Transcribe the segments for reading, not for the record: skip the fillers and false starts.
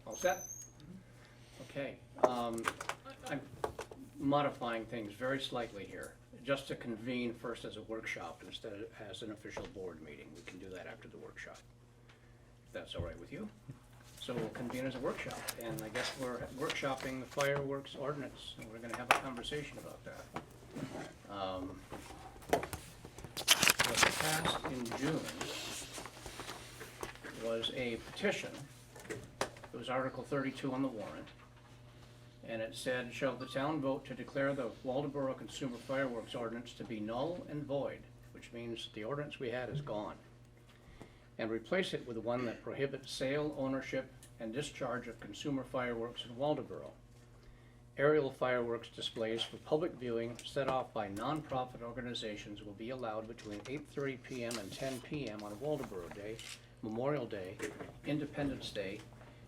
All set? Okay. I'm modifying things very slightly here, just to convene first as a workshop instead of as an official board meeting. We can do that after the workshop. If that's all right with you. So we'll convene as a workshop, and I guess we're workshopping the fireworks ordinance, and we're gonna have a conversation about that. What passed in June was a petition. It was Article 32 on the warrant, and it said, shall the town vote to declare the Waldoboro Consumer Fireworks Ordinance to be null and void, which means the ordinance we had is gone, and replace it with one that prohibits sale, ownership, and discharge of consumer fireworks in Waldoboro. Aerial fireworks displays for public viewing set off by non-profit organizations will be allowed between 8:30 p.m. and 10 p.m. on Waldoboro Day, Memorial Day, Independence Day,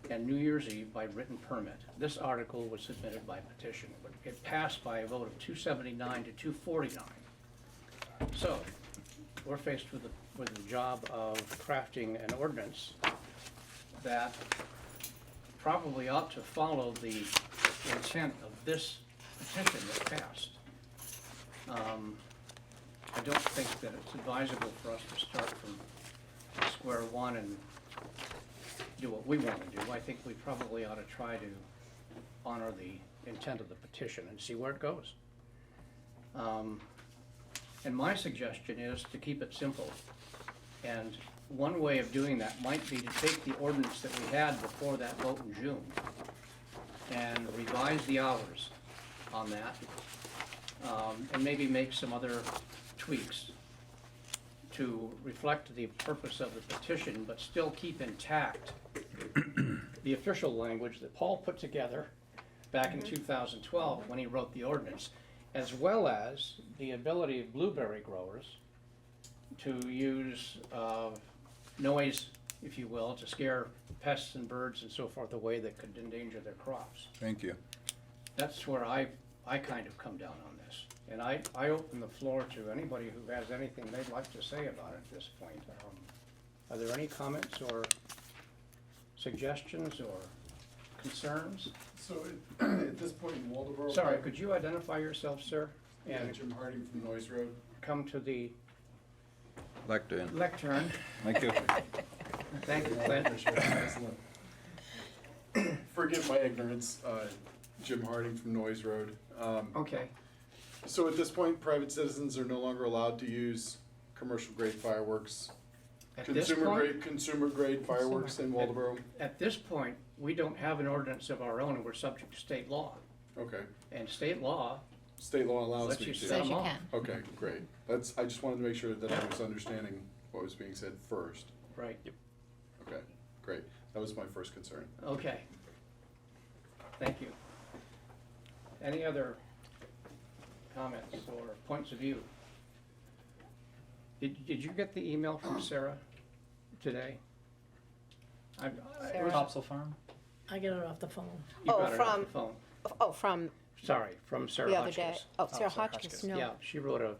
and New Year's Eve by written permit. This article was submitted by petition. It passed by a vote of 279 to 249. So, we're faced with the job of crafting an ordinance that probably ought to follow the intent of this petition that passed. I don't think that it's advisable for us to start from square one and do what we want to do. I think we probably ought to try to honor the intent of the petition and see where it goes. And my suggestion is to keep it simple. And one way of doing that might be to take the ordinance that we had before that vote in June and revise the hours on that, and maybe make some other tweaks to reflect the purpose of the petition, but still keep intact the official language that Paul put together back in 2012 when he wrote the ordinance, as well as the ability of blueberry growers to use noise, if you will, to scare pests and birds and so forth away that could endanger their crops. Thank you. That's where I kind of come down on this. And I open the floor to anybody who has anything they'd like to say about it at this point. Are there any comments or suggestions or concerns? So at this point in Waldoboro. Sorry, could you identify yourself, sir? Yeah, And Jim Harding from Noise Road. come to the Lectern. lectern. Thank you. Thank you, Clint. Excellent. Forgive my ignorance, Jim Harding from Noise Road. Okay, So at this point, private citizens are no longer allowed to use commercial grade fireworks. at this point, Consumer grade fireworks in Waldoboro? at this point, we don't have an ordinance of our own and we're subject to state law. Okay, And state law state law allows lets me you to. set Says them you off. can. Okay, great. I just wanted to make sure that I was understanding what was being said first. Right, Okay, great. That was my first concern. okay. Thank you. Any other comments or points of view? Did you get the email from Sarah today? Sarah? Topsail Farm? I get it off the phone. You Oh, got it off from- the phone. Oh, from Sorry, from Sarah the other Hotchkiss. day. Oh, Sarah Hotchkiss, no. Yeah, she wrote a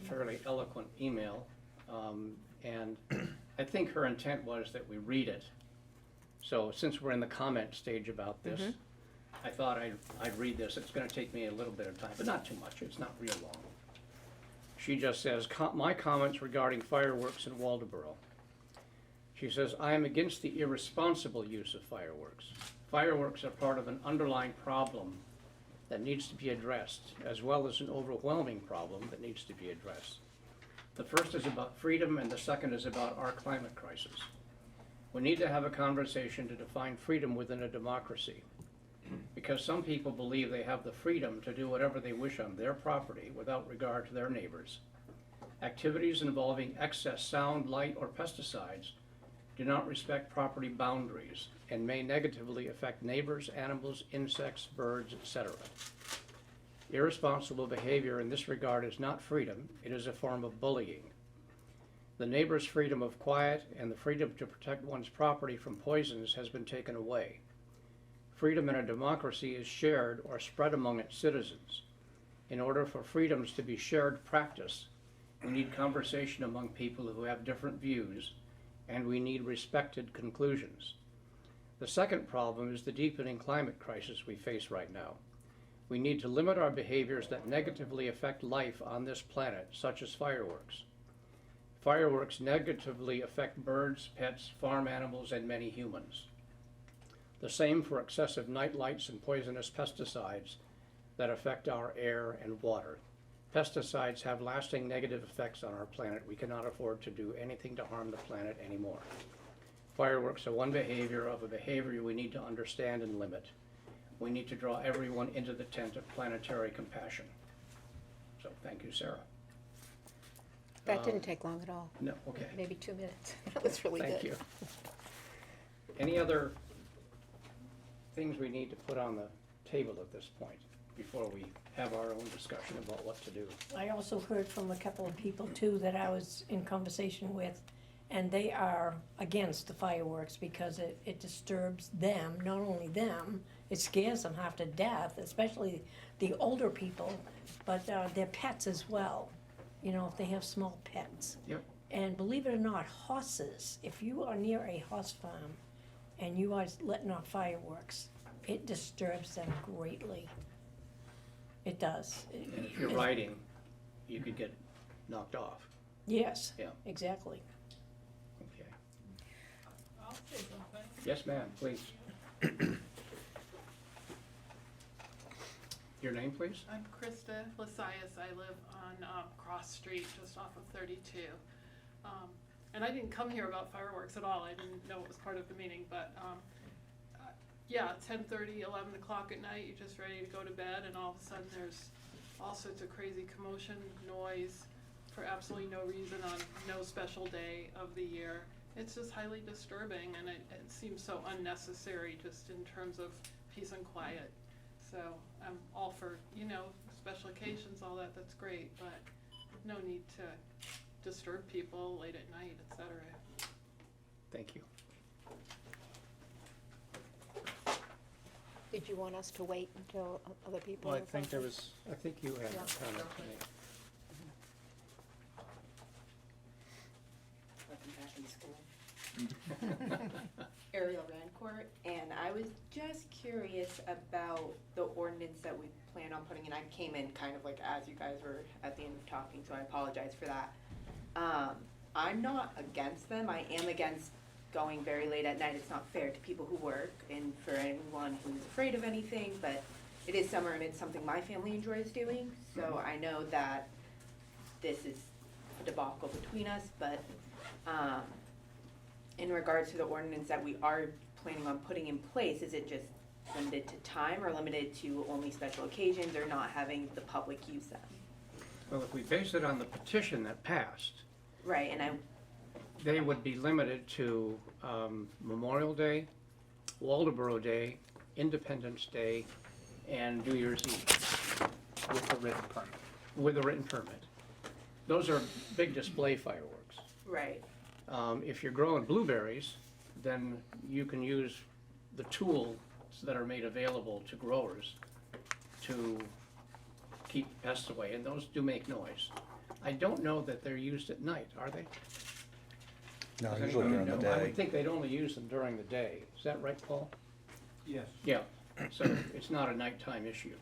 fairly eloquent email, and I think her intent was that we read it. So since we're in the comment stage about this, I thought I'd read this. It's gonna take me a little bit of time, but not too much. It's not real long. She just says, my comments regarding fireworks in Waldoboro. She says, I am against the irresponsible use of fireworks. Fireworks are part of an underlying problem that needs to be addressed, as well as an overwhelming problem that needs to be addressed. The first is about freedom, and the second is about our climate crisis. We need to have a conversation to define freedom within a democracy, because some people believe they have the freedom to do whatever they wish on their property without regard to their neighbors. Activities involving excess sound, light, or pesticides do not respect property boundaries and may negatively affect neighbors, animals, insects, birds, etc. Irresponsible behavior in this regard is not freedom, it is a form of bullying. The neighbor's freedom of quiet and the freedom to protect one's property from poisons has been taken away. Freedom in a democracy is shared or spread among its citizens. In order for freedoms to be shared practice, we need conversation among people who have different views, and we need respected conclusions. The second problem is the deepening climate crisis we face right now. We need to limit our behaviors that negatively affect life on this planet, such as fireworks. Fireworks negatively affect birds, pets, farm animals, and many humans. The same for excessive night lights and poisonous pesticides that affect our air and water. Pesticides have lasting negative effects on our planet. We cannot afford to do anything to harm the planet anymore. Fireworks are one behavior of a behavior we need to understand and limit. We need to draw everyone into the tent of planetary compassion. So, thank you, Sarah. That didn't take long at all, No, okay. maybe 2 minutes. That was really good. Thank you. Any other things we need to put on the table at this point before we have our own discussion about what to do? I also heard from a couple of people too that I was in conversation with, and they are against the fireworks because it disturbs them, not only them, it scares them half to death, especially the older people, but their pets as well, you know, if they have small pets. Yep. And believe it or not, horses, if you are near a horse farm and you are letting off fireworks, it disturbs them greatly. It does. And if you're riding, you could get knocked off. Yes. Yeah. Exactly. Okay. I'll say something. Yes, ma'am, please. Your name, please? I'm Krista Lasias. I live on Cross Street, just off of 32. And I didn't come here about fireworks at all. I didn't know it was part of the meeting, but yeah, 10:30, 11 o'clock at night, you're just ready to go to bed, and all of a sudden there's all sorts of crazy commotion, noise, for absolutely no reason on no special day of the year. It's just highly disturbing, and it seems so unnecessary just in terms of peace and quiet. So I'm all for, you know, special occasions, all that, that's great, but no need to disturb people late at night, et cetera. Thank you. Did you want us to wait until other people? Well, I have think there something? was, I think you had Yeah. a comment to make. Welcome back in school. Ariel Rancourt, and I was just curious about the ordinance that we plan on putting in. I came in kind of like as you guys were at the end of talking, so I apologize for that. I'm not against them. I am against going very late at night. It's not fair to people who work and for anyone who's afraid of anything, but it is summer and it's something my family enjoys doing, so I know that this is a debacle between us, but in regards to the ordinance that we are planning on putting in place, is it just limited to time or limited to only special occasions or not having the public use them? Well, if we base it on the petition that passed, Right, and they would be limited to Memorial Day, Waldoboro Day, Independence Day, and New Year's Eve with the written permit. with a written permit. Those are big display fireworks. right, If you're growing blueberries, then you can use the tools that are made available to growers to keep pests away, and those do make noise. I don't know that they're used at night, are they? No, Does usually anybody during the know? I day. would think they'd only use them during the day. Is that right, Paul? Yes. Yeah, so it's not a nighttime issue.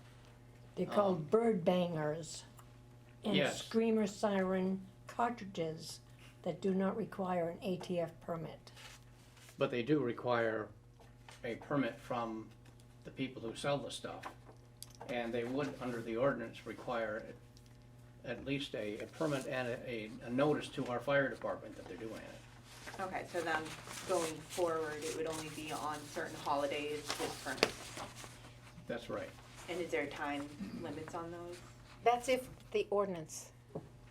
They're called bird bangers and Yes. screamer siren cartridges that do not require an ATF permit. But they do require a permit from the people who sell the stuff. And they would, under the ordinance, require at least a permit and a notice to our fire department that they're doing it. okay, so then going forward, it would only be on certain holidays with permits. That's right. And is there time limits on those? That's if the ordinance,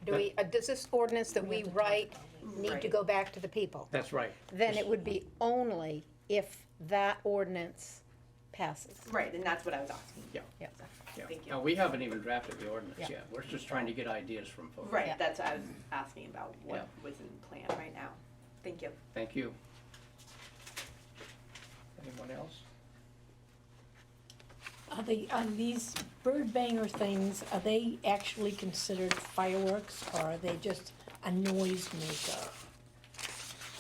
does this ordinance that we write need to go back to the people? That's right. Then it would be only if that ordinance passes. Right, and that's what I was asking. Yeah. Yeah. Yeah. Thank you. Now, we haven't even drafted the ordinance Yeah. yet. We're just trying to get ideas from folks. Right, Yeah. that's what I was asking about, what Yeah. was in plan right now. Thank you. Thank you. Anyone else? Are these bird banger things, are they actually considered fireworks or are they just a noise maker?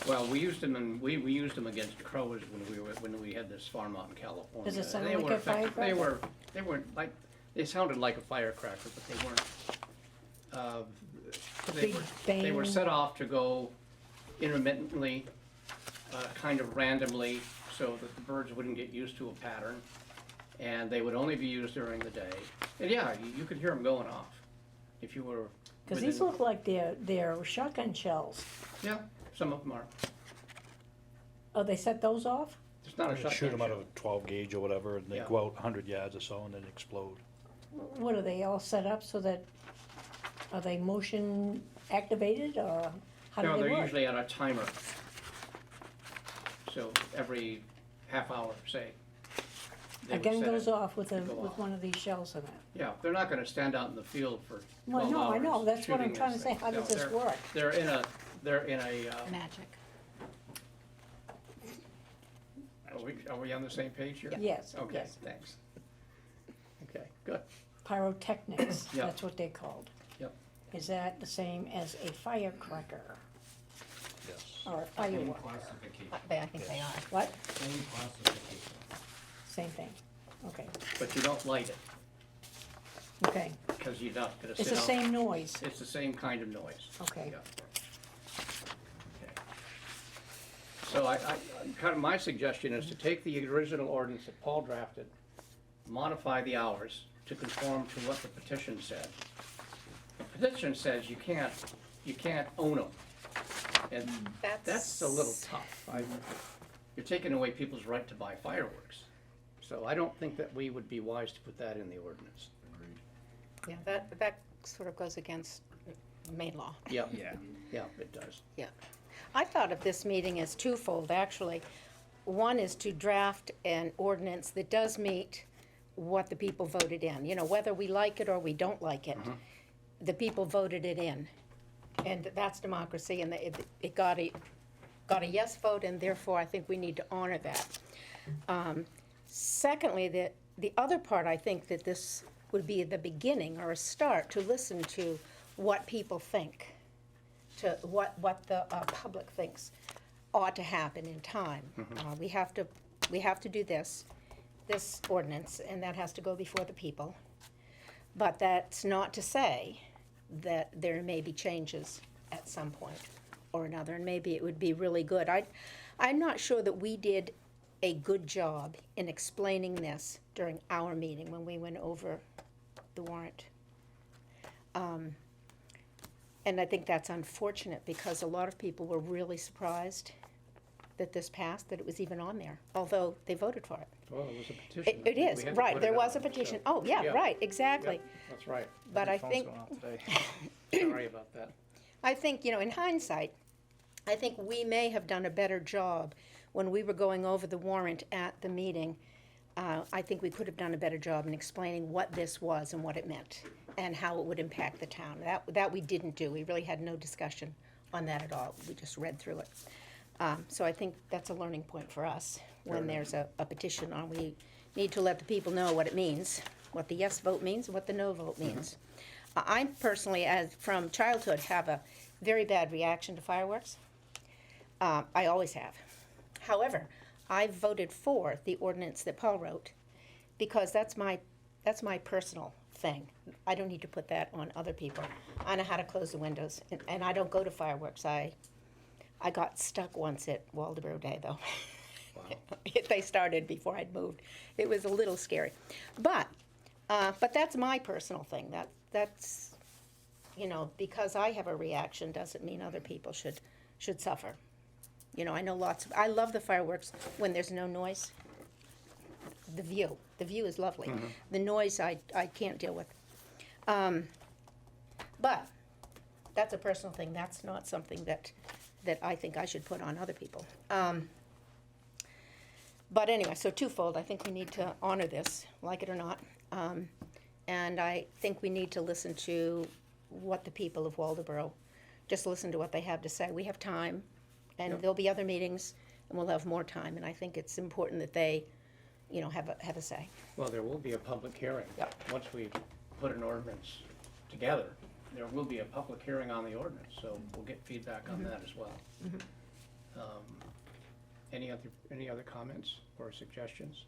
Well, we used them we used them against crows when we had this farm out in California. Does it sound They like were a effective. firecracker? They weren't like, they sounded like a firecracker, but they weren't, Big they were bang. set off to go intermittently, kind of randomly, so that the birds wouldn't get used to a pattern. And they would only be used during the day. And yeah, you could hear them going off if you were. Cause these within- look like they're shotgun shells. Yeah, some of them are. Oh, they set those off? It's not a shotgun Shoot them out shell. of a 12 gauge or whatever, and they Yeah. go out 100 yards or so and then explode. What, are they all set up so that, are they motion activated, or how do No, they they're work? usually on a timer. So every half hour, say. they A would gun set goes it. off with go with off. one of these shells in it. Yeah, they're not gonna stand out in the field for Well, 12 no, I hours know, that's what I'm shooting trying to this say, thing. how No, does this work? They're in a, Magic. are we on the same page here? Yes, Okay, yes. thanks. Okay, good. Pyrotechnics, Yeah. that's what they're called. Yep. Is that the same as a firecracker Yes. or a Same firework? classification, I think they are. What? same classification. Same thing, okay, But you don't light it, okay. because you're not gonna sit It's the out. same noise, It's the same kind of noise. okay. Yeah. Okay. So kind of my suggestion is to take the original ordinance that Paul drafted, modify the hours to conform to what the petition said. The petition says you can't own them. And that's a little tough. You're taking away people's right to buy fireworks. So I don't think that we would be wise to put that in the ordinance. Yeah, that sort of goes against Maine law. Yeah, Yeah. yeah, it does. I thought of this meeting as twofold, actually. One is to draft an ordinance that does meet what the people voted in. You know, whether we like it or we don't like it, the people voted it in. And that's democracy, and it got a yes vote, and therefore I think we need to honor that. Secondly, the other part, I think that this would be the beginning or a start to listen to what people think, to what the public thinks ought to happen in time. We have to do this ordinance, and that has to go before the people. But that's not to say that there may be changes at some point or another, and maybe it would be really good. I'm not sure that we did a good job in explaining this during our meeting when we went over the warrant. And I think that's unfortunate, because a lot of people were really surprised that this passed, that it was even on there, although they voted for it. Well, it was a petition. It is, We had to right, put there it was a on, petition. so- Oh, yeah, Yeah. right, exactly. Yep, that's right. But My I phone's think, going off today. Sorry about that. I think, you know, in hindsight, I think we may have done a better job when we were going over the warrant at the meeting. I think we could have done a better job in explaining what this was and what it meant, and how it would impact the town. That we didn't do. We really had no discussion on that at all. We just read through it. So I think that's a learning point for us. When there's a petition on, we need to let the people know what it means, what the yes vote means, and what the no vote means. I personally, as from childhood, have a very bad reaction to fireworks. I always have. However, I voted for the ordinance that Paul wrote, because that's my personal thing. I don't need to put that on other people. I know how to close the windows, and I don't go to fireworks. I got stuck once at Waldeboro Day, though. They started before I'd moved. It was a little scary, but that's my personal thing. That's, you know, because I have a reaction doesn't mean other people should suffer. You know, I know I love the fireworks when there's no noise. The view is lovely. The noise I can't deal with. But that's a personal thing. That's not something that I think I should put on other people. But anyway, so twofold. I think we need to honor this, like it or not. And I think we need to listen to what the people of Waldeboro, just listen to what they have to say. We have time, and Yep. there'll be other meetings, and we'll have more time. And I think it's important that they, you know, have a say. Well, there will be a public hearing. Yep. Once we put an ordinance together, there will be a public hearing on the ordinance, so we'll get feedback on that as well. Any other comments or suggestions?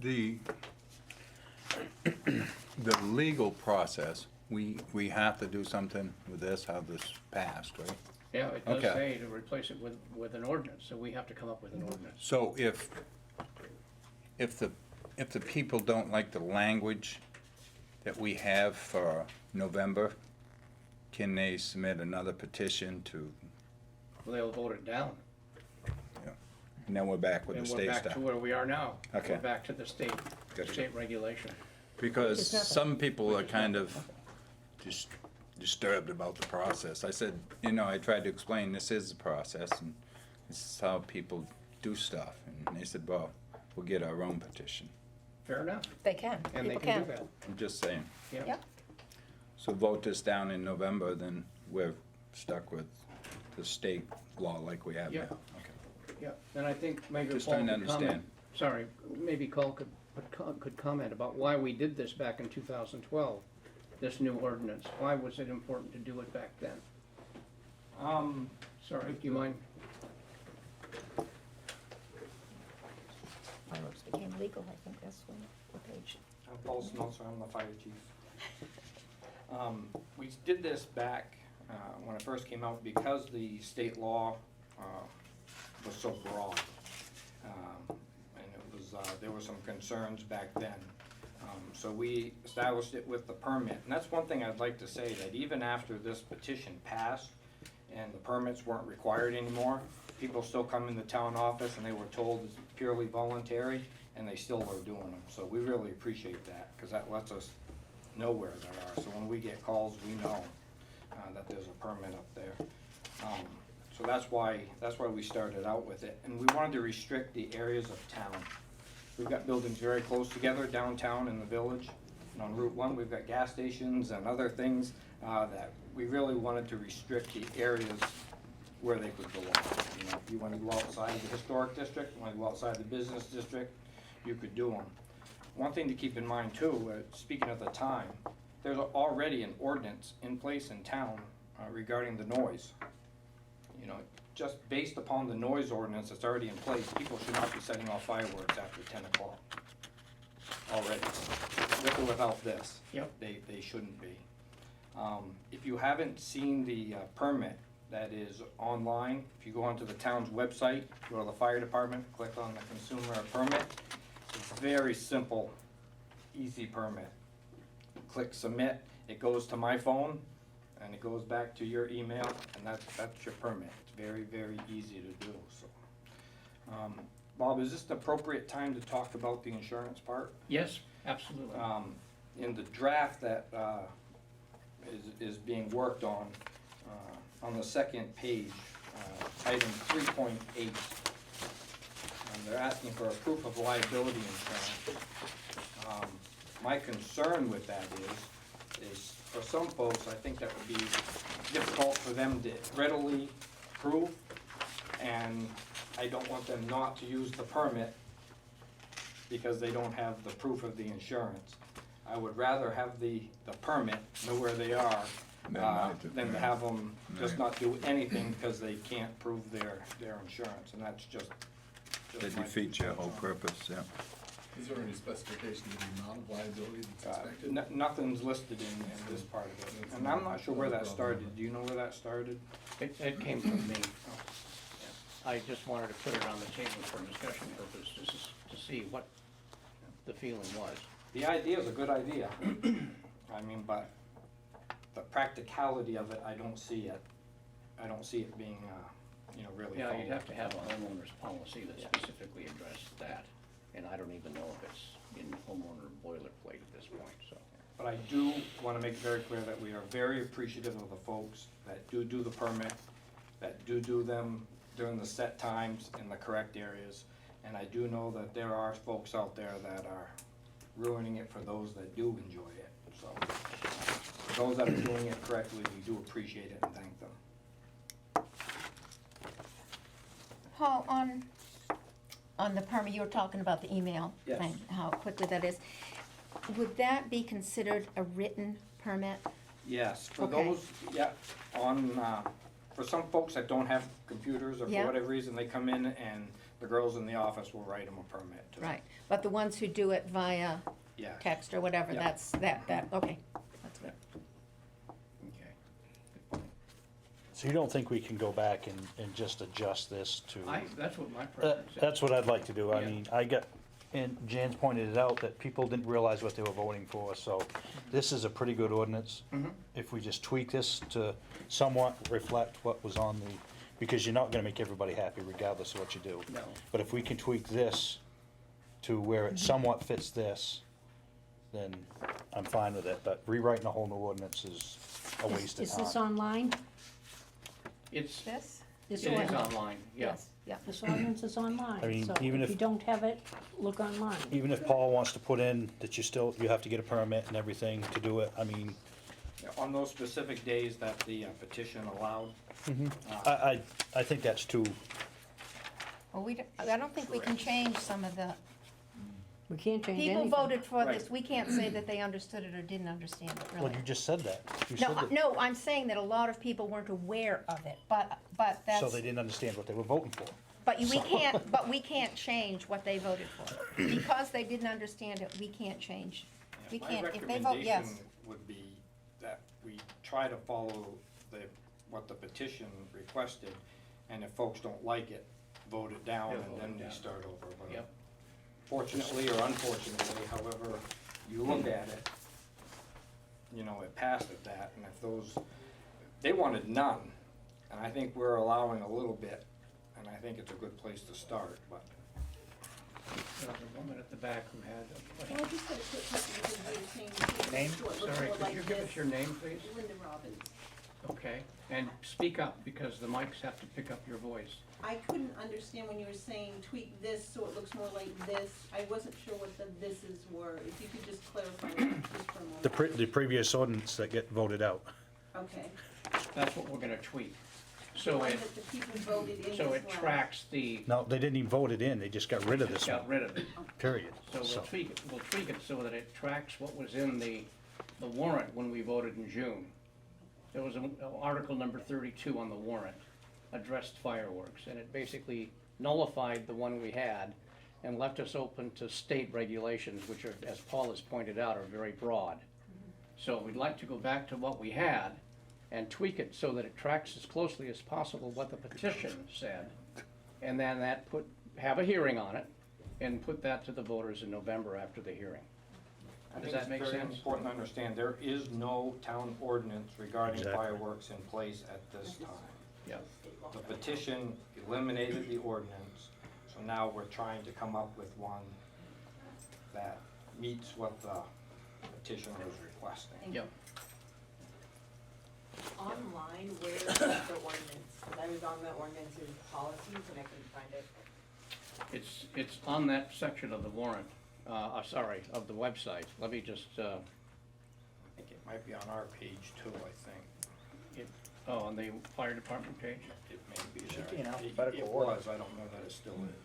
The legal process, we have to do something with this, how this passed, right? Yeah, it does Okay. say to replace it with an ordinance, so we have to come up with an ordinance. So if the people don't like the language that we have for November, can they submit another petition to, Well, they'll vote it down. and then we're back with the And we're state back to stuff? where we are now. Okay. We're back to the state Gotcha. regulation. Because It's nothing. some people are kind of just disturbed about the process. I said, I tried to explain this is the process and this is how people do stuff. And they said, well, we'll get our own petition. Fair enough, They can, and they people can can. do that, I'm just saying. yeah. Yep. So vote this down in November, then we're stuck with the state law like we have Yeah. now. Okay. Yeah, and I think maybe Just Paul trying to could comment. understand. Sorry, maybe Paul could comment about why we did this back in 2012, this new ordinance. Why was it important to do it back then? Sorry, do you mind? Fireworks became legal, I think that's when, what page? I'm Paul Smeltzer, I'm the fire chief. We did this back when it first came out because the state law was so broad. And it was, there were some concerns back then. So we established it with the permit. And that's one thing I'd like to say, that even after this petition passed and the permits weren't required anymore, people still come in the town office and they were told it's purely voluntary, and they still are doing them. So we really appreciate that, because that lets us know where they are. So when we get calls, we know that there's a permit up there. So that's why we started out with it. And we wanted to restrict the areas of town. We've got buildings very close together downtown in the village. And on Route 1, we've got gas stations and other things that we really wanted to restrict the areas where they could go on. If you want to go outside the historic district, you want to go outside the business district, you could do them. One thing to keep in mind too, speaking of the time, there's already an ordinance in place in town regarding the noise. Just based upon the noise ordinance that's already in place, people should not be setting off fireworks after 10 o'clock. Already, with or without this. Yep. They shouldn't be. If you haven't seen the permit that is online, if you go onto the town's website, go to the fire department, click on the consumer permit, it's a very simple, easy permit. Click submit, it goes to my phone, and it goes back to your email, and that's your permit. It's very, very easy to do, so. Bob, is this the appropriate time to talk about the insurance part? Yes, absolutely. In the draft that is being worked on the second page, item 3.8, they're asking for a proof of liability insurance. My concern with that is for some folks, I think that would be difficult for them to readily prove, and I don't want them not to use the permit because they don't have the proof of the insurance. I would rather have the permit, know where they are, than to have them just not do anything because they can't prove their insurance, and that's just That my defeats your whole concern. purpose, yeah. Is there any specification of the amount of liability that's expected? Nothing's listed in this part of it, and I'm not sure where that started. Do you know where that started? It came from me. I just wanted to put it on the table for discussion purposes, to see what the feeling was. The idea is a good idea. I mean, but the practicality of it, I don't see it. I don't see it being, really. Yeah, you'd followed. have to have a homeowner's policy that Yeah. specifically addressed that, and I don't even know if it's in homeowner boilerplate at this point, so. But I do want to make it very clear that we are very appreciative of the folks that do the permit, that do them during the set times in the correct areas. And I do know that there are folks out there that are ruining it for those that do enjoy it. So, for those that are doing it correctly, we do appreciate it and thank them. Paul, on the permit, you were talking about the email Yes. thing, how quickly that is. Would that be considered a written permit? Yes, for Okay. those, yeah, on, for some folks that don't have computers or for Yeah. whatever reason, they come in and the girls in the office will write them a permit. Right, but the ones who do it via Yeah, text or whatever, Yeah. that's, okay, that's good. okay. So you don't think we can go back and just adjust this to? That's what my preference is. That's what I'd like to do. I Yeah. mean, and Jan's pointed it out, that people didn't realize what they were voting for, so this is a pretty good ordinance. Mhm. If we just tweak this to somewhat reflect what was on the, because you're not gonna make everybody happy regardless of what you do. No. But if we can tweak this to where it somewhat fits this, then I'm fine with it, but rewriting a whole new ordinance is a waste of Is this time. online? It's, This? This it is ordinance- online, yeah. Yes, yeah. This ordinance is online, I mean, so even if if- you don't have it, look online. Even if Paul wants to put in that you have to get a permit and everything to do it, I mean, Yeah, on those specific days that the petition allowed, I think that's too, Well, I don't think we can change some of the, We can't change people anything. voted for this, Right. we can't say that they understood it or didn't understand it, well, really. you just said that. You No, said that. no, I'm saying that a lot of people weren't aware of it, but that's. So they didn't understand what they were voting for. But we can't change what they voted for. Because they didn't understand it, we can't change. We my can't, if they vote yes. recommendation would be that we try to follow what the petition requested, and if folks don't like it, vote it down, Yeah, and vote then it we down. start over. But Yep. fortunately or unfortunately, however you look at it, you know, it passed at that, and if they wanted none, and I think we're allowing a little bit, and I think it's a good place to start, but. There was a woman at the back who had a Well, I just had a quick question because you were saying to name. make sure it looks Sorry, more could like you give us this. your name, please? Linda Robbins. Okay, and speak up, because the mics have to pick up your voice. I couldn't understand when you were saying tweak this so it looks more like this. I wasn't sure what the thises were. If you could just clarify that just for a moment. The previous ordinance that get voted out. Okay. That's what we're gonna tweak. The So one it, that the people voted in so as it well. tracks the, No, they didn't even vote it in, they just got rid of this got one, rid of it. period. So we'll tweak it so that it tracks what was in the warrant when we voted in June. There was article number 32 on the warrant, addressed fireworks, and it basically nullified the one we had and left us open to state regulations, which are, as Paul has pointed out, are very broad. So we'd like to go back to what we had and tweak it so that it tracks as closely as possible what the petition said. And then have a hearing on it and put that to the voters in November after the hearing. I Does think that make it's very sense? important to understand, there is no town ordinance regarding Exactly. fireworks in place at this time. Yep. The petition eliminated the ordinance, so now we're trying to come up with one that meets what the petition was requesting. Yep. Online, where is the ordinance? 'Cause I was on the ordinance's policies and I couldn't find it. It's on that section of the warrant, of the website. Let me just, I think it might be on our page too, I think. on the fire department page? It may be Should there. be in It alphabetical order. was, I don't know that it still is.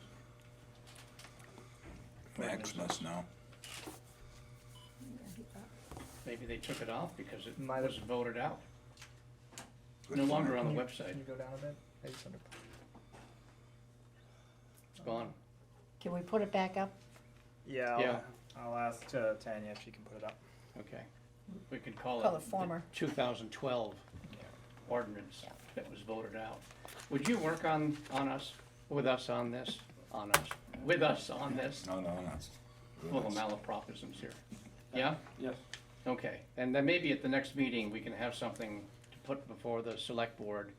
Max must know. Maybe they took it off because it Might have- was voted out. Good No point. longer on the Can website. you go down a bit? Maybe it's under- It's gone. Can we put it back up? Yeah, Yeah. I'll ask Tanya if she can put it up. Okay. We could call it. Call it former. the 2012 ordinance Yeah. that was voted out. Would you work with us on this? With us on this? No, that's. Full of malapropisms here. Yeah? Yes. Okay, and then maybe at the next meeting, we can have something to put before the select board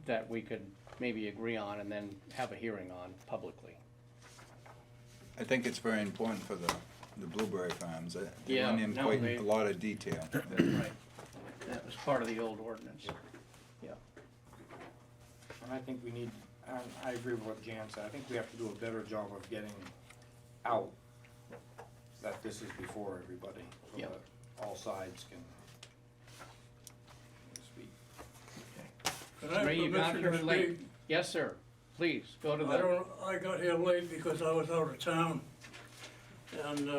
that we could maybe agree on and then have a hearing on publicly. I think it's very important for the blueberry farms. They Yeah, went in no, quite they- a lot of detail. Right. That was part of the old ordinance. Yeah. And I think we need, and I agree with what Jan said, I think we have to do a better job of getting out that this is before everybody, so Yep. that all sides can speak. Can I have Ray, you got permission here to late? speak? Yes, sir. Please, go to I got here late because I was out of town. And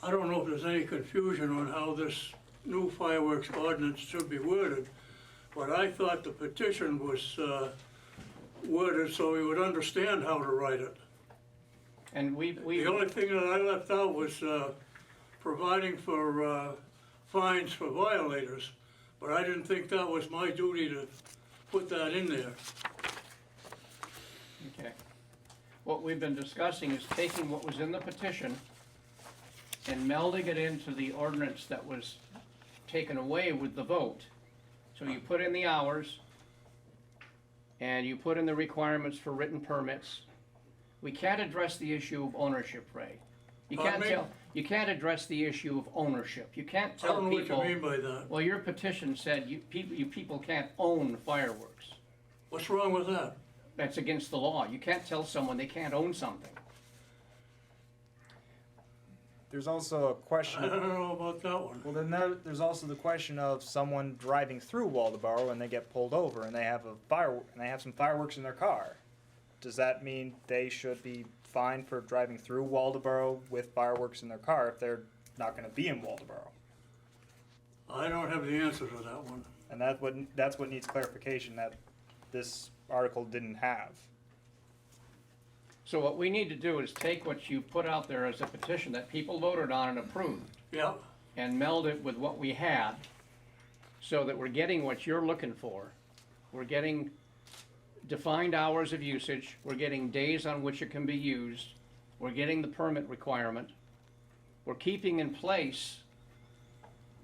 I don't know if there's any confusion on how this new fireworks ordinance should be worded. but I thought the petition was worded so he would understand how to write it. And we, The only thing that I left out was providing for fines for violators, but I didn't think that was my duty to put that in there. okay. What we've been discussing is taking what was in the petition and melding it into the ordinance that was taken away with the vote. So you put in the hours, and you put in the requirements for written permits. We can't address the issue of ownership, Ray. Pardon me? You can't address the issue of ownership. You can't I tell don't know what people. you mean by that. Well, your petition said you people can't own fireworks. What's wrong with that? That's against the law. You can't tell someone they can't own something. There's also a question. I don't know about that one. Well, then there's also the question of someone driving through Waldeboro and they get pulled over and they have some fireworks in their car. Does that mean they should be fined for driving through Waldeboro with fireworks in their car if they're not going to be in Waldeboro? I don't have the answer to that one. And that's what needs clarification that this article didn't have. So what we need to do is take what you put out there as a petition that people voted on and approved, Yeah, and meld it with what we had, so that we're getting what you're looking for. We're getting defined hours of usage, we're getting days on which it can be used, we're getting the permit requirement, we're keeping in place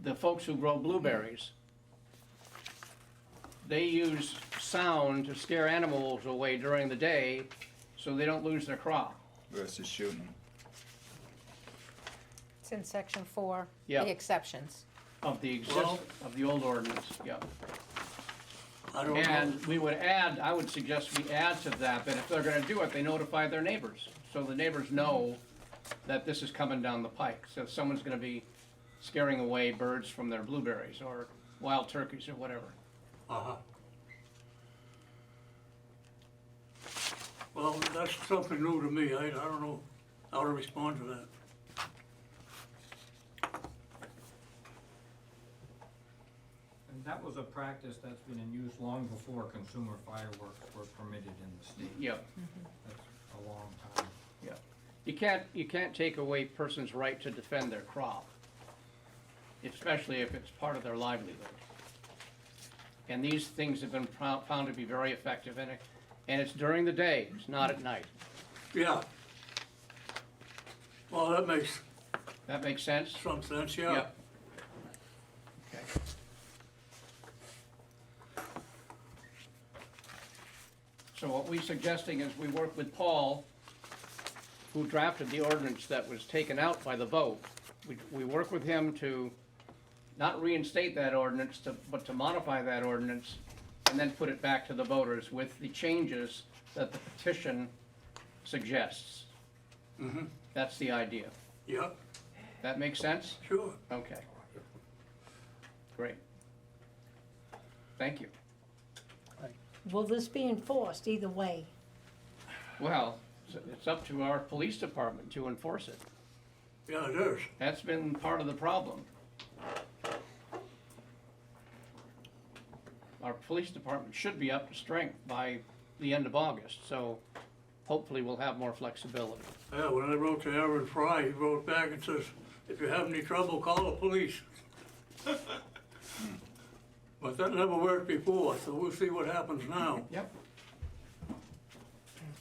the folks who grow blueberries. They use sound to scare animals away during the day, so they don't lose their crop. Versus shooting them. It's in section 4, Yeah. the exceptions. Of the Well- of the old ordinance, yeah. I don't know. And we would add, I would suggest we add to that if they're gonna do it, they notify their neighbors. So the neighbors know that this is coming down the pike. So if someone's gonna be scaring away birds from their blueberries or wild turkeys or whatever. Uh-huh. Well, that's something new to me. I don't know how to respond to that. And that was a practice that's been in use long before consumer fireworks were permitted in the state. Yep, That's a long time. yep. You can't take away a person's right to defend their crop, especially if it's part of their livelihood. And these things have been found to be very effective, and it's during the day, it's not at night. Yeah. Well, that makes That makes sense? some sense, yeah. Yep. Okay. So what we're suggesting is we work with Paul, who drafted the ordinance that was taken out by the vote. We work with him to not reinstate that ordinance, but to modify that ordinance and then put it back to the voters with the changes that the petition suggests. Mm-hmm. That's the idea. Yeah, That makes sense? sure. Okay. Great. Thank you. Will this be enforced either way? Well, it's up to our police department to enforce it. Yeah, it is. That's been part of the problem. Our police department should be up to strength by the end of August, so hopefully we'll have more flexibility. Yeah, when I wrote to Aaron Fry, he wrote back and says, if you have any trouble, call the police. But that never worked before, so we'll see what happens now. Yep.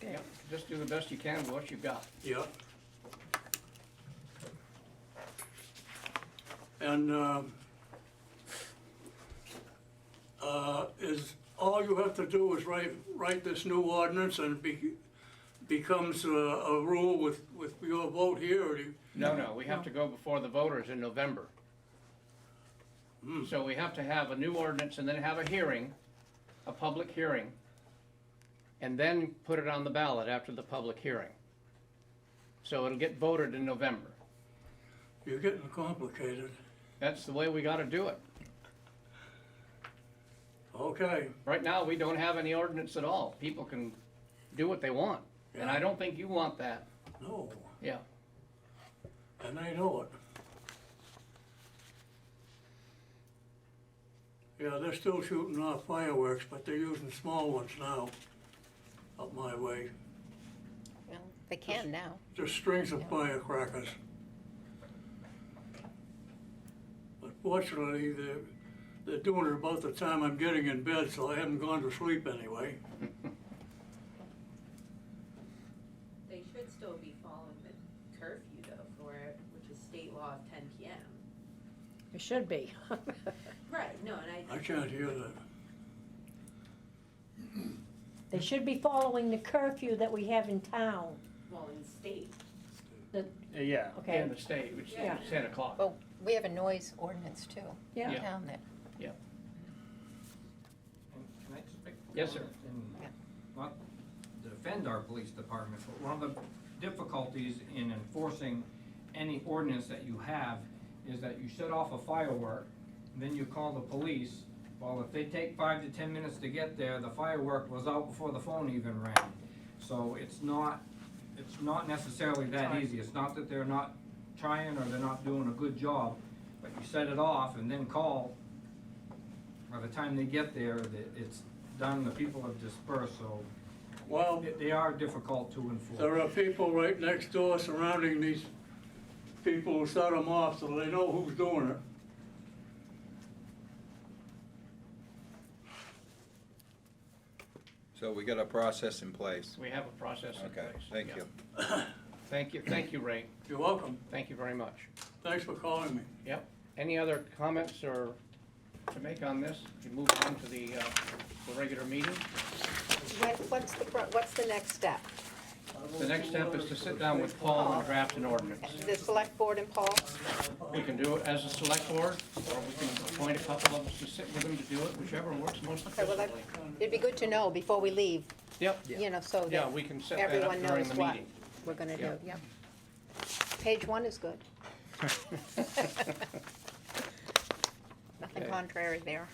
Yep, just do the best you can with what you've got. Yeah. And, is, all you have to do is write this new ordinance and becomes a rule with your vote here, or do you? No, we have to go before the voters in November. So we have to have a new ordinance and then have a hearing, a public hearing, and then put it on the ballot after the public hearing. So it'll get voted in November. You're getting complicated. That's the way we gotta do it. Okay, Right now, we don't have any ordinance at all. People can do what they want, and I don't think you want that. no, Yeah, and they know it. Yeah, they're still shooting off fireworks, but they're using small ones now, up my way. Well, they can now. Just strings of firecrackers. But fortunately, they're doing it about the time I'm getting in bed, so I haven't gone to sleep anyway. They should still be following the curfew though for it, which is state law of 10 p.m. It should be. Right, no, and I can't hear that. They should be following the curfew that we have in town. well, in state. Yeah. Okay, And the state, which is Yeah. 10 o'clock. Well, we have a noise ordinance too. yeah. Yeah. Down there. Can I just make? Yes, sir. Yeah. Not to defend our police department, but one of the difficulties in enforcing any ordinance that you have is that you set off a firework, then you call the police. Well, if they take 5 to 10 minutes to get there, the firework was out before the phone even rang. So it's not necessarily that easy. It's not that they're not trying or they're not doing a good job, but you set it off and then call. By the time they get there, it's done, the people have dispersed, so Well, they are difficult to enforce. there are people right next door surrounding these people who set them off, so they know who's doing it. So we got a process in place. We have a process in Okay, place. thank Yeah. you. Thank you, Ray. You're welcome. Thank you very much. Thanks for calling me. Yep. Any other comments or to make on this? We move on to the regular meeting. What's the next step? The next step is to sit down with Paul and draft an ordinance. The select board and Paul? We can do it as a select board, or we can appoint a couple of us to sit with them to do it, whichever works most Okay, well, efficiently. it'd be good to know before we leave, Yep, you know, so yeah, that we can set that up everyone during knows the what meeting. we're gonna do, Yep. yep. Page 1 is good. Nothing Okay. contrary there.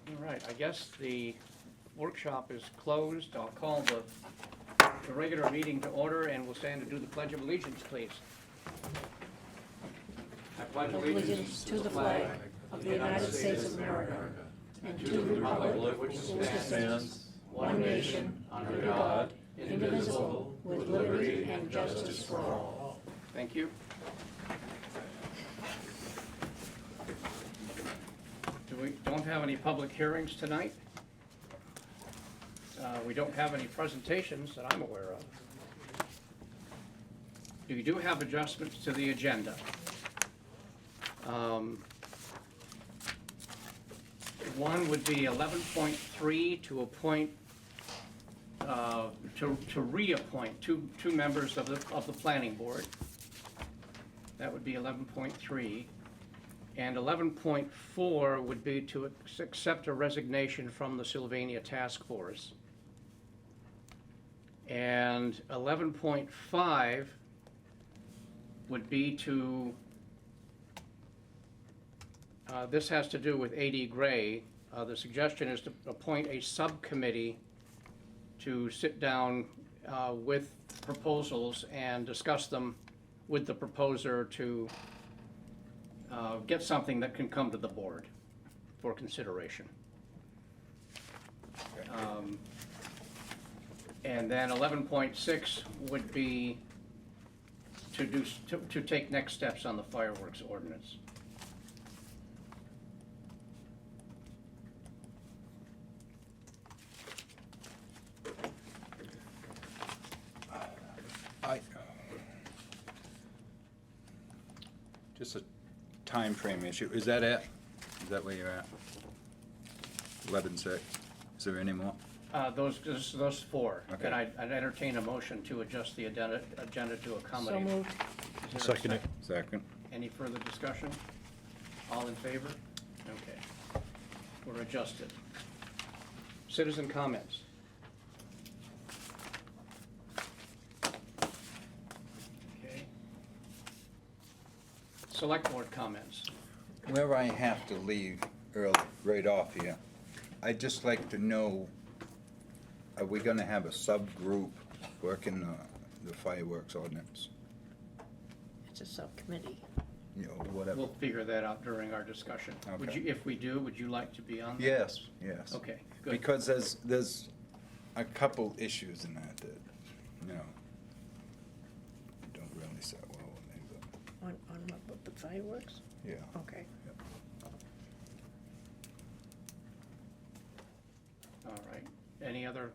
All right, I guess the workshop is closed. I'll call the regular meeting to order, and we'll stand to do the Pledge of Allegiance, please. I pledge Allegiance to the flag of the United States of America and to the republic which stands one nation, under God, indivisible, with liberty and justice for all. Thank you. We don't have any public hearings tonight. We don't have any presentations that I'm aware of. We do have adjustments to the agenda. One would be 11.3 to appoint, to reappoint two members of the planning board. That would be 11.3. And 11.4 would be to accept a resignation from the Sylvania Task Force. And 11.5 would be to, this has to do with A.D. Gray. The suggestion is to appoint a subcommittee to sit down with proposals and discuss them with the proposer to get something that can come to the board for consideration. And then 11.6 would be to take next steps on the fireworks ordinance. Just a time frame issue. Is that it? Is that where you're at? 11:6. Is there any more? Those four. Okay. And I'd entertain a motion to adjust the agenda to So accommodate. moved. Is there a Second it. Second. Any further discussion? All in favor? Okay. We're adjusted. Citizen comments. Okay. Select board comments. Where I have to leave early, right off here, I'd just like to know, are we gonna have a subgroup working the fireworks ordinance? it's a subcommittee. You know, whatever. We'll figure that out during our discussion. Would Okay. you, if we do, would you like to be on that? Yes, yes. Okay, good. Because there's a couple issues in that, you know, don't really sit well with me, but, On what, with the fireworks? yeah. Okay. All right. Any other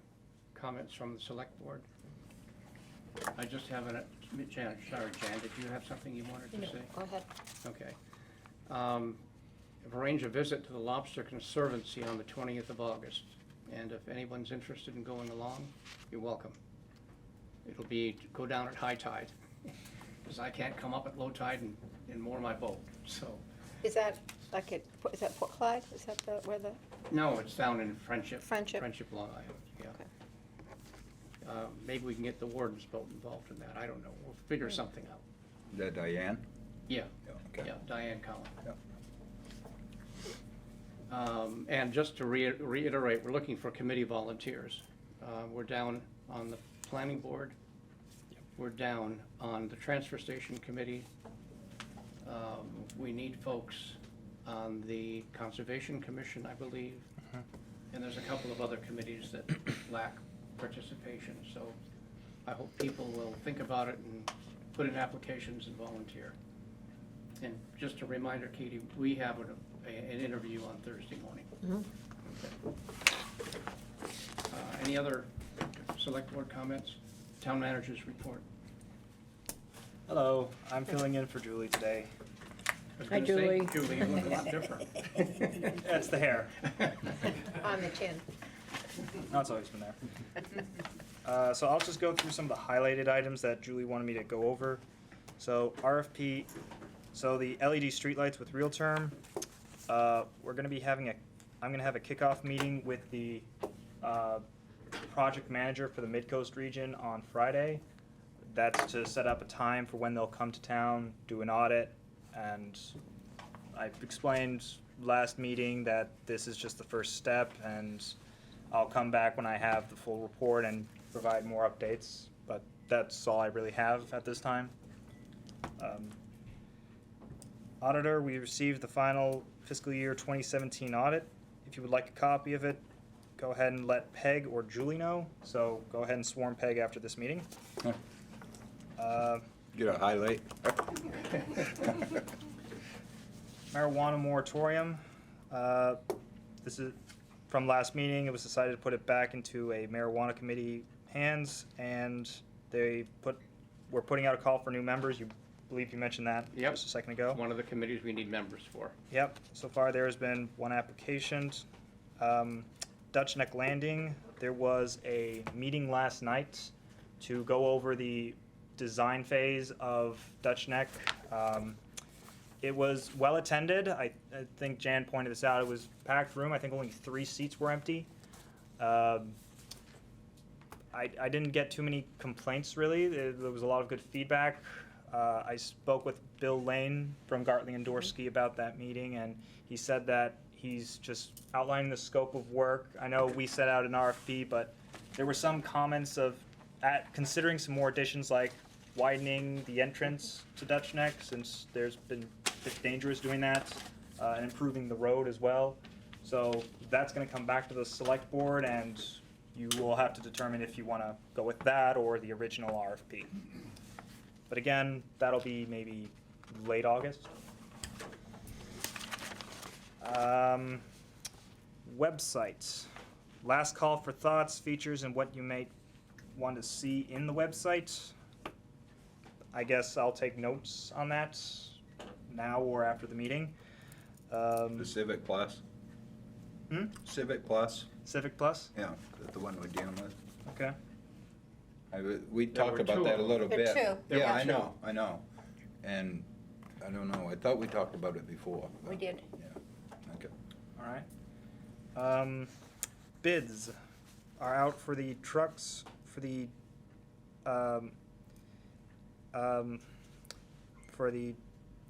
comments from the select board? I just have Jan, did you have something you wanted to say? Go ahead. Okay. I've arranged a visit to the Lobster Conservancy on the 20th of August, and if anyone's interested in going along, you're welcome. It'll be, go down at high tide, because I can't come up at low tide and moor my boat, so. Is that like at, is that Port Clyde? Is that where the, No, it's down in Friendship. Friendship. Friendship, Long Island, yeah. Okay. Maybe we can get the warden's boat involved in that, I don't know, we'll figure something out. Is that Diane? Yeah, Yeah, okay. yeah, Diane Collin. Yeah. And just to reiterate, we're looking for committee volunteers. We're down on the planning board. We're down on the transfer station committee. We need folks on the conservation commission, I believe. And there's a couple of other committees that lack participation, so I hope people will think about it and put in applications and volunteer. And just a reminder, Katie, we have an interview on Thursday morning. Okay. Any other select board comments? Town managers report. Hello, I'm filling in for Julie today. I was Hi, gonna say, Julie. Julie, you look a lot different. That's the hair. on the chin? No, it's always been there. So I'll just go through some of the highlighted items that Julie wanted me to go over. So RFP, so the LED streetlights with real term, we're gonna be having I'm gonna have a kickoff meeting with the project manager for the Mid-Coast region on Friday. That's to set up a time for when they'll come to town, do an audit, and I explained last meeting that this is just the first step, and I'll come back when I have the full report and provide more updates, but that's all I really have at this time. Auditor, we received the final fiscal year 2017 audit. If you would like a copy of it, go ahead and let Peg or Julie know, so go ahead and swarm Peg after this meeting. Get a highlight. Marijuana moratorium. This is from last meeting. It was decided to put it back into a marijuana committee hands, and we're putting out a call for new members. You believe you mentioned that Yep. just a second ago. One of the committees we need members for. Yep. So far, there has been one application. Dutch Neck Landing. There was a meeting last night to go over the design phase of Dutch Neck. It was well attended. I think Jan pointed this out. It was a packed room. I think only 3 seats were empty. I didn't get too many complaints really. There was a lot of good feedback. I spoke with Bill Lane from Gartley and Dorsey about that meeting, and he said that he's just outlining the scope of work. I know we set out an RFP, but there were some comments of considering some more additions like widening the entrance to Dutch Neck, since it's dangerous doing that, and improving the road as well. So that's going to come back to the select board, and you will have to determine if you want to go with that or the original RFP. But again, that'll be maybe late August. Website. Last call for thoughts, features, and what you may want to see in the website. I guess I'll take notes on that now or after the meeting. The Civic Plus. Civic Plus, Civic Plus? yeah, the one we're dealing with. Okay. We There talked were about two that of a them. little There bit. were two. There Yeah, were I two. know. And, I don't know, I thought we talked about it before. We did. Yeah, okay. All right. Bids are out for the trucks, for the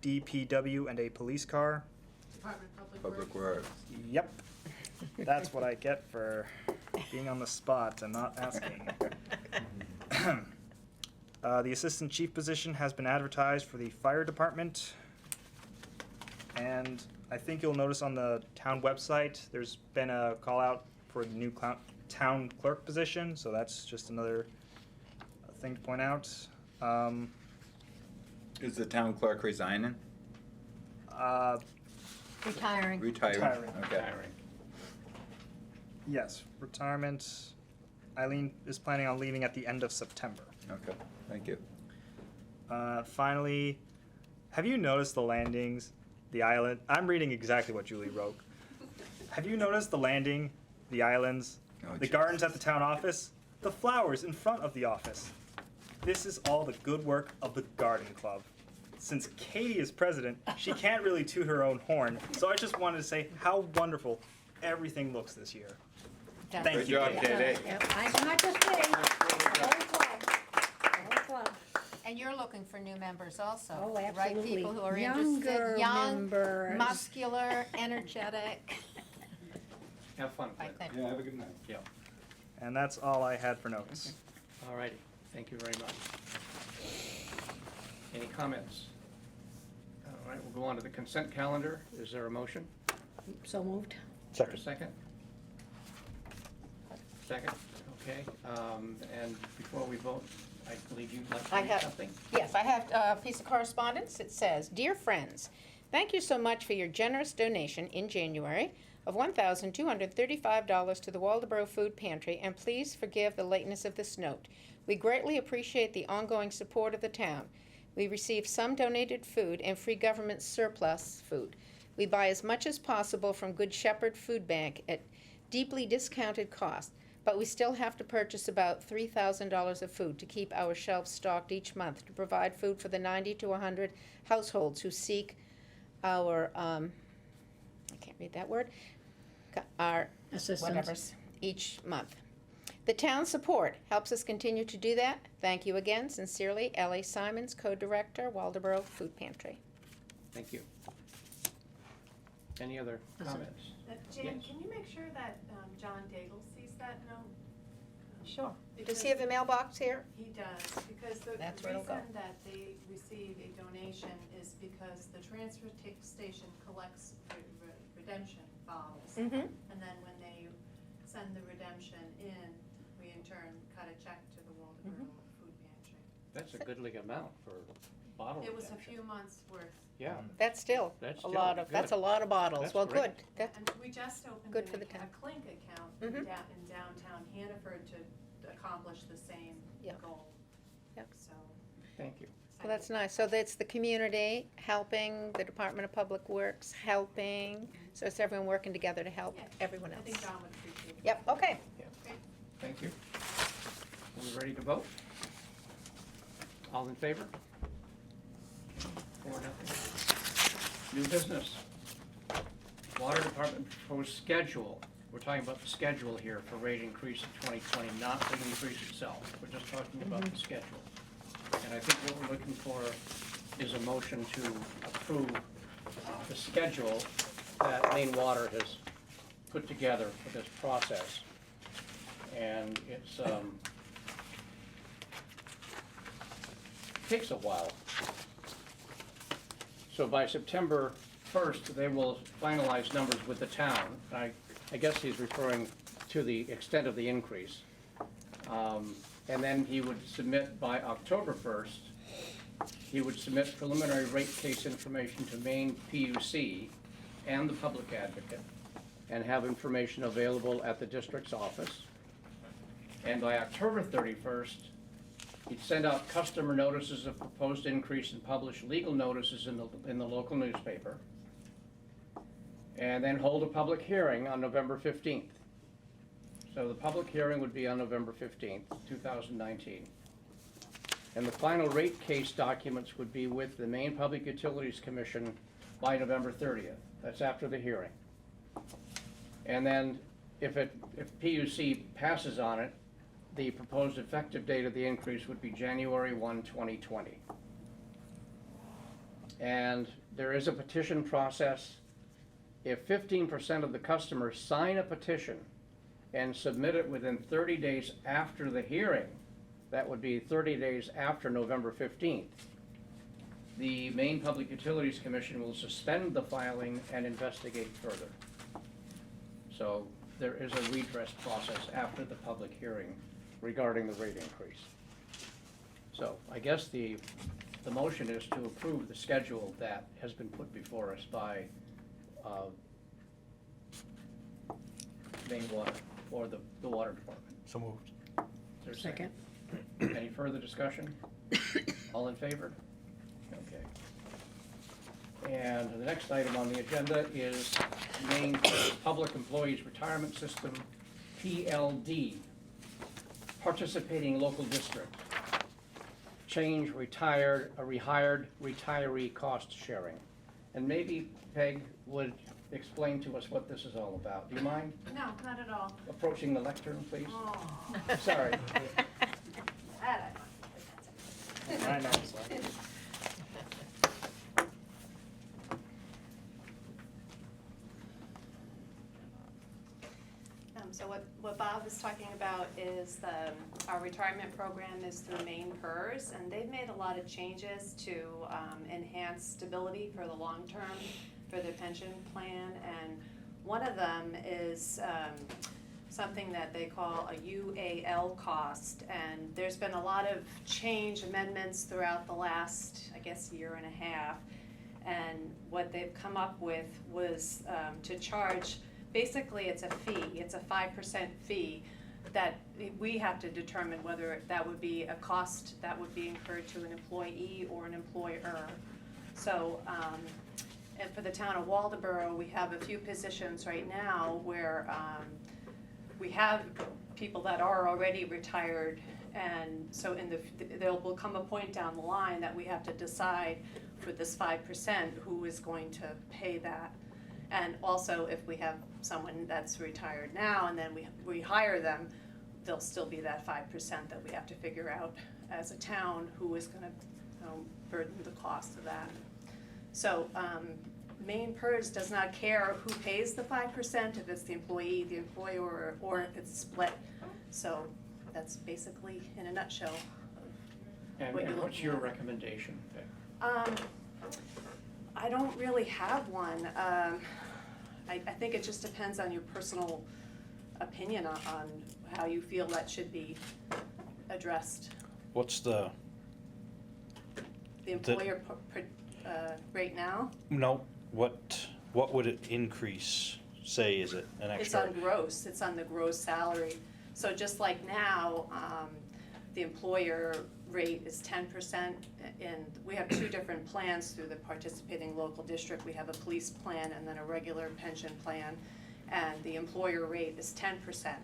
DPW and a police car. Department of Public Works. Yep. That's what I get for being on the spot and not asking. The assistant chief position has been advertised for the fire department. And I think you'll notice on the town website, there's been a call out for the new town clerk position, so that's just another thing to point out. Is the town clerk resigning? Retiring. Retiring? Retiring. Okay. Retiring. Yes, retirement. Eileen is planning on leaving at the end of September. Okay, thank you. Finally, have you noticed the landings, the island? I'm reading exactly what Julie wrote. Have you noticed the landing, the islands, Oh, the gardens at the town office, the flowers in front of the office? This is all the good work of the garden club. Since Katie is president, she can't really toot her own horn, so I just wanted to say how wonderful everything looks this year. Thank Good you, job, Katie. Katie. It's not just me, the whole club, the whole club. And you're looking for new members also, Oh, right? absolutely. People who are Younger interested, young, members. muscular, energetic. Have fun, I Clint. think. Yeah, have a good night. Yeah, And that's all I had for notes. all righty, thank you very much. Any comments? All right, we'll go on to the consent calendar. Is there a motion? So moved. Is there a Second. second? Second, okay. And before we vote, I believe you'd like to I read have- something? Yes, I have a piece of correspondence. It says, "Dear friends, thank you so much for your generous donation in January of $1,235 to the Waldeboro Food Pantry, and please forgive the lateness of this note. We greatly appreciate the ongoing support of the town. We receive some donated food and free government surplus food. We buy as much as possible from Good Shepherd Food Bank at deeply discounted cost, but we still have to purchase about $3,000 of food to keep our shelves stocked each month to provide food for the 90 to 100 households who seek our, I can't read that word, our Assistance. whatevers each month. The town's support helps us continue to do that. Thank you again. Sincerely, L.A. Simons, Co-Director, Waldeboro Food Pantry." Thank you. Any other comments? Jan, Yes. can you make sure that John Daigle sees that note? Sure. Does Because he have a mailbox here? He does, because the That's where it'll go. reason that they receive a donation is because the transfer station collects redemption bottles. Mm-hmm. And then when they send the redemption in, we in turn cut a check to the Waldeboro Food Pantry. That's a goodly amount for bottle It was a redemption. few months worth. Yeah, That's still That's a still lot of, that's a good. lot of bottles. That's Well, great. good. That- And we just opened Good for the a town. Clink account Mhm. in downtown Hannaford to accomplish the same Yep. goal. Yep. So. thank you. Well, that's nice. So that's the community helping, the Department of Public Works helping. So it's everyone working together to help Yeah, everyone I else. think John would appreciate it. Yep, okay. Thank you. Are we ready to vote? All in favor? 4-0. New business. Water Department proposed schedule. We're talking about the schedule here for rate increase in 2020, not the increase itself. We're just talking about the schedule. And I think what we're looking for is a motion to approve the schedule that Maine Water has put together for this process. And it's, takes a while. So by September 1st, they will finalize numbers with the town. I guess he's referring to the extent of the increase. And then he would submit by October 1st, he would submit preliminary rate case information to Maine PUC and the public advocate, and have information available at the district's office. And by October 31st, he'd send out customer notices of proposed increase and publish legal notices in the local newspaper. And then hold a public hearing on November 15th. So the public hearing would be on November 15th, 2019. And the final rate case documents would be with the Maine Public Utilities Commission by November 30th. That's after the hearing. And then if PUC passes on it, the proposed effective date of the increase would be January 1, 2020. And there is a petition process. If 15% of the customers sign a petition and submit it within 30 days after the hearing, that would be 30 days after November 15th, the Maine Public Utilities Commission will suspend the filing and investigate further. So there is a redress process after the public hearing regarding the rate increase. So I guess the motion is to approve the schedule that has been put before us by Maine Water, or the Water Department. So moved. Is there a second? Any further discussion? All in favor? Okay. And the next item on the agenda is Maine Public Employees Retirement System, PLD, participating local district. Change rehired retiree cost sharing. And maybe Peg would explain to us what this is all about. Do you mind No, not at all. approaching the lectern, please? Oh, Sorry. that I know, so. So what Bob is talking about is our retirement program is through Maine PERS, and they've made a lot of changes to enhance stability for the long term for their pension plan, and one of them is something that they call a UAL cost, and there's been a lot of change amendments throughout the last, I guess, year and a half, and what they've come up with was to charge. Basically, it's a fee, it's a 5% fee that we have to determine whether that would be a cost that would be incurred to an employee or an employer. So, and for the town of Waldeboro, we have a few positions right now where we have people that are already retired, and so there will come a point down the line that we have to decide for this 5% who is going to pay that. And also, if we have someone that's retired now and then we hire them, there'll still be that 5% that we have to figure out as a town who is gonna burden the cost of that. So Maine PERS does not care who pays the 5%, if it's the employee, the employer, or if it's split. So that's basically, in a nutshell, And what you're what's looking your at. recommendation, Peg? I don't really have one. I think it just depends on your personal opinion on how you feel that should be addressed. What's the, The employer rate now, no, what would it increase? Say, is it an it's extra? on gross, it's on the gross salary. So just like now, the employer rate is 10%, and we have two different plans through the participating local district. We have a police plan and then a regular pension plan, and the employer rate is 10%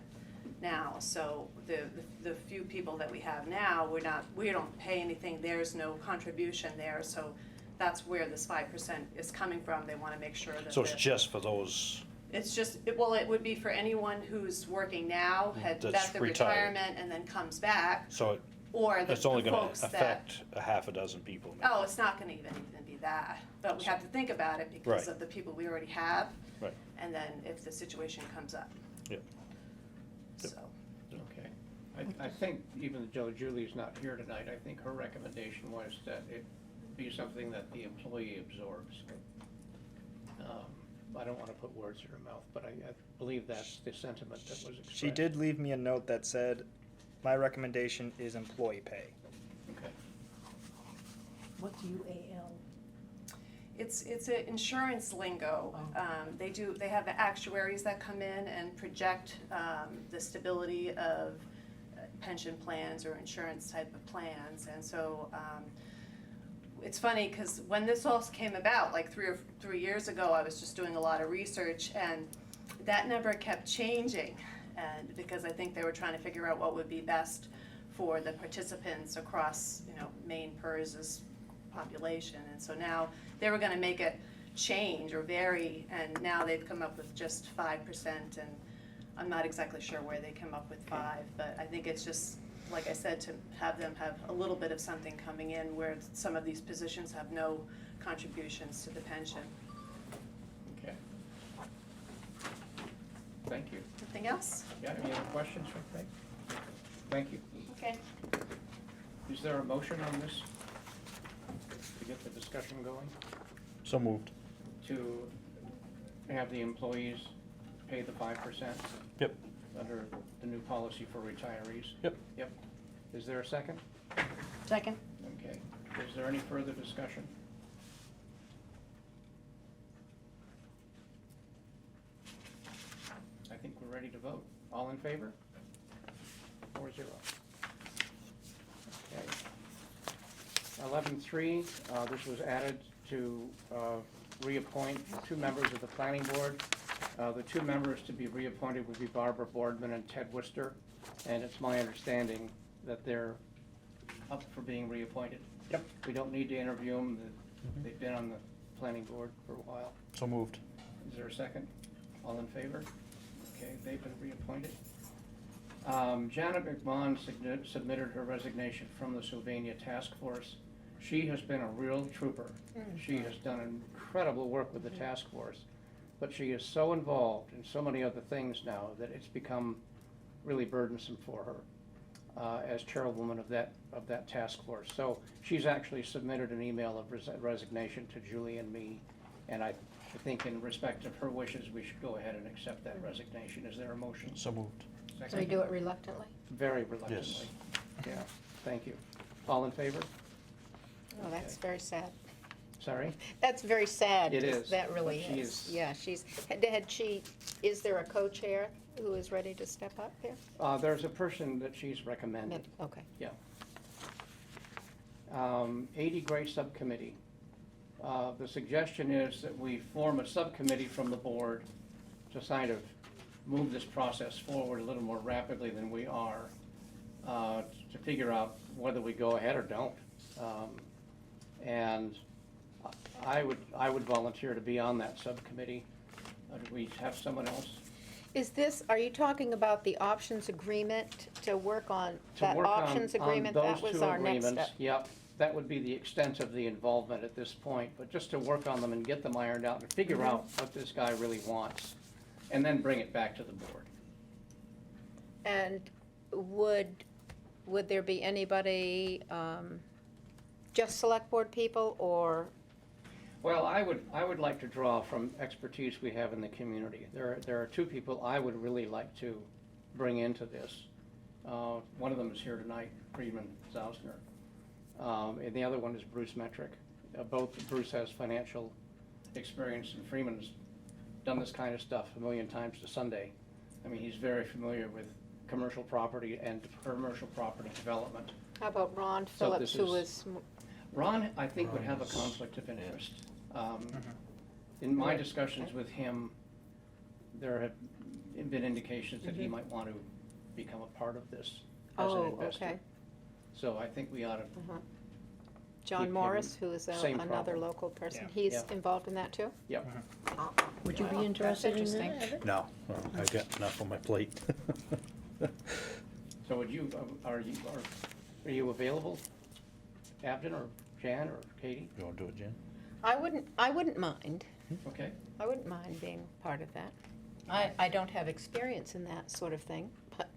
now. So the few people that we have now, we don't pay anything, there's no contribution there, so that's where this 5% is coming from. They wanna make sure that So it's just for those, it's just, well, it would be for anyone who's working now, had That's left the retired. retirement and then comes back, so or the it's only gonna folks that. affect a half a dozen people. maybe. Oh, it's not gonna even be that, but we have to think about it because Right. of the people we already have. Right. And then if the situation comes up. Yep. Yep. So, Okay. I think, even though Julie's not here tonight, I think her recommendation was that it be something that the employee absorbs. I don't want to put words in her mouth, but I believe that's the sentiment that was expressed. She did leave me a note that said, my recommendation is employee pay. Okay. What's UAL? it's a insurance lingo. They have the actuaries that come in and project the stability of pension plans or insurance type of plans, and so it's funny because when this all came about, like 3 years ago, I was just doing a lot of research, and that number kept changing, and because I think they were trying to figure out what would be best for the participants across, Maine PERS's population, and so now they were going to make it change or vary, and now they've come up with just 5%, and I'm not exactly sure where they came up with 5, but I think it's just, like I said, to have them have a little bit of something coming in where some of these positions have no contributions to the pension. Okay. Thank you. Anything else? Yeah, any other questions for Peg? Thank you. Okay. Is there a motion on this to get the discussion going? So moved. To have the employees pay the 5%? Yep. Under the new policy for retirees? Yep. Yep. Is there a second? Second? Okay. Is there any further discussion? I think we're ready to vote. All in favor? 4-0. Okay. 11.3, this was added to reappoint 2 members of the planning board. The 2 members to be reappointed would be Barbara Boardman and Ted Worcester, and it's my understanding that they're up for being reappointed. Yep. We don't need to interview them. They've been on the planning board for a while. So moved. Is there a second? All in favor? Okay, they've been reappointed. Janet McMahon submitted her resignation from the Sylvania Task Force. She has been a real trooper. She has done incredible work with the task force, but she is so involved in so many other things now that it's become really burdensome for her as chairwoman of that task force. So she's actually submitted an email of resignation to Julie and me, and I think in respect of her wishes, we should go ahead and accept that resignation. Is there a motion? So moved. So we do it reluctantly? Very reluctantly. Yeah, thank you. All in favor? Oh, that's Okay. very sad. Sorry? That's very sad. It is, That really but she is. is- Yeah, is there a co-chair who is ready to step up here? There's a person that she's recommended, Okay. yeah. 80 Gray Subcommittee. The suggestion is that we form a subcommittee from the board to kind of move this process forward a little more rapidly than we are, to figure out whether we go ahead or don't. And I would volunteer to be on that subcommittee. Do we have someone else? Are you talking about the options agreement to work on To that work on- options on agreement? those That was two our next agreements. step. Yep, that would be the extent of the involvement at this point, but just to work on them and get them ironed out and figure Mm-hmm. out what this guy really wants, and then bring it back to the board. And would there be anybody, just select board people or, Well, I would like to draw from expertise we have in the community. There are 2 people I would really like to bring into this. One of them is here tonight, Friedman Zausner. And the other one is Bruce Metrick. Bruce has financial experience, and Freeman's done this kind of stuff a million times to Sunday. I mean, he's very familiar with commercial property and commercial property development. how about Ron So Phillips, this who is- was, Ron, I think, would have a conflict of interest. In my discussions with him, there have been indications that he might want to become a part of this as an oh, investor. okay. So I think we ought to, Uh-huh. Keep John him- Morris, who is same another problem. local person. Yeah. He's Yeah. involved in that too? yep. Would you Wow, be interested in that's that? interesting. Evan? No, I've got enough on my plate. So would you, are you available, Abden or Jan or Katie? You wanna do it, Jen? I wouldn't mind. Okay, I wouldn't mind being part of that. I don't have experience in that sort of thing, but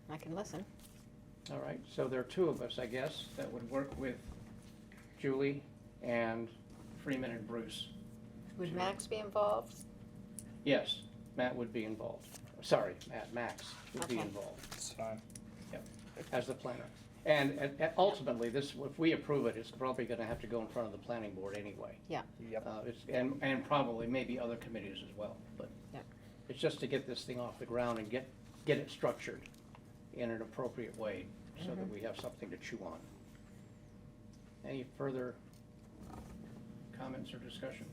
I can listen. all right. So there are 2 of us, I guess, that would work with Julie and Freeman and Bruce. Would Max be involved? Yes, Matt would be involved. Sorry, Max would be Okay. involved. It's fine. As the planner. And ultimately, this, if we approve it, it's probably gonna have to go in front of the planning board anyway. Yep. And probably maybe other committees as well, but Yeah. it's just to get this thing off the ground and get it structured in an appropriate way, so that we have something to chew on. Any further comments or discussion?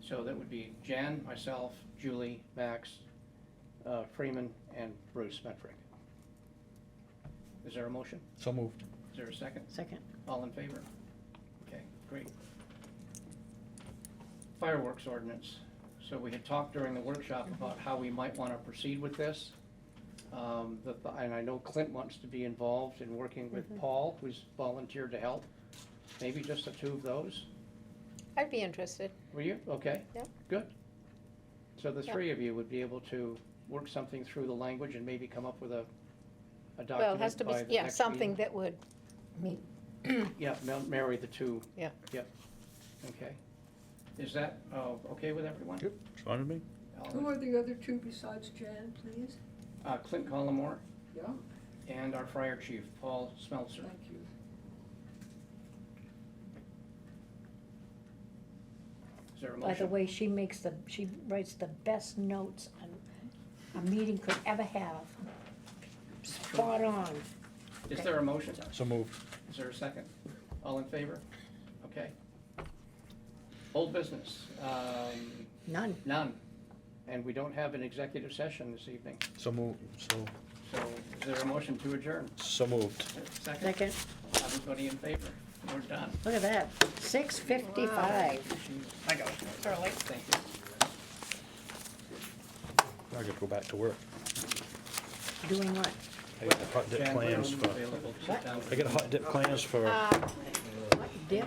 So that would be Jan, myself, Julie, Max, Freeman, and Bruce Metrick. Is there a motion? So moved. Is there a second? Second. All in favor? Okay, great. Fireworks ordinance. So we had talked during the workshop about how we might want to proceed with this. And I know Clint wants to be involved in working with Paul, who's volunteered to help. Maybe just the 2 of those? I'd be interested. Were you? Okay. Yep. Good. So the Yep. 3 of you would be able to work something through the language and maybe come up with a a Well, it has document to be, by the yeah, next something meeting? that would meet, Yeah, marry the two. Yeah. Yep, okay. Is that, okay with everyone? Yep, it's fine with me. I'll- are the other two besides Jan, please? Clint Collmore Yeah, and our fire chief, Paul Smeltzer. you. Is there a By the motion? way, she writes the best notes a meeting could ever have. Spot on. Is there a motion? So moved. Is there a second? All in favor? Okay. Old business, None. none. And we don't have an executive session this evening. So moved, So is there a motion to adjourn? so moved. Second? Second. Everybody in favor? We're done. Look at that, 6:55. I got it. Early. Thank you. I gotta go back to work. Doing what? I got hot dip Jan, plans when for, available to sit down. I got hot dip plans for What dip?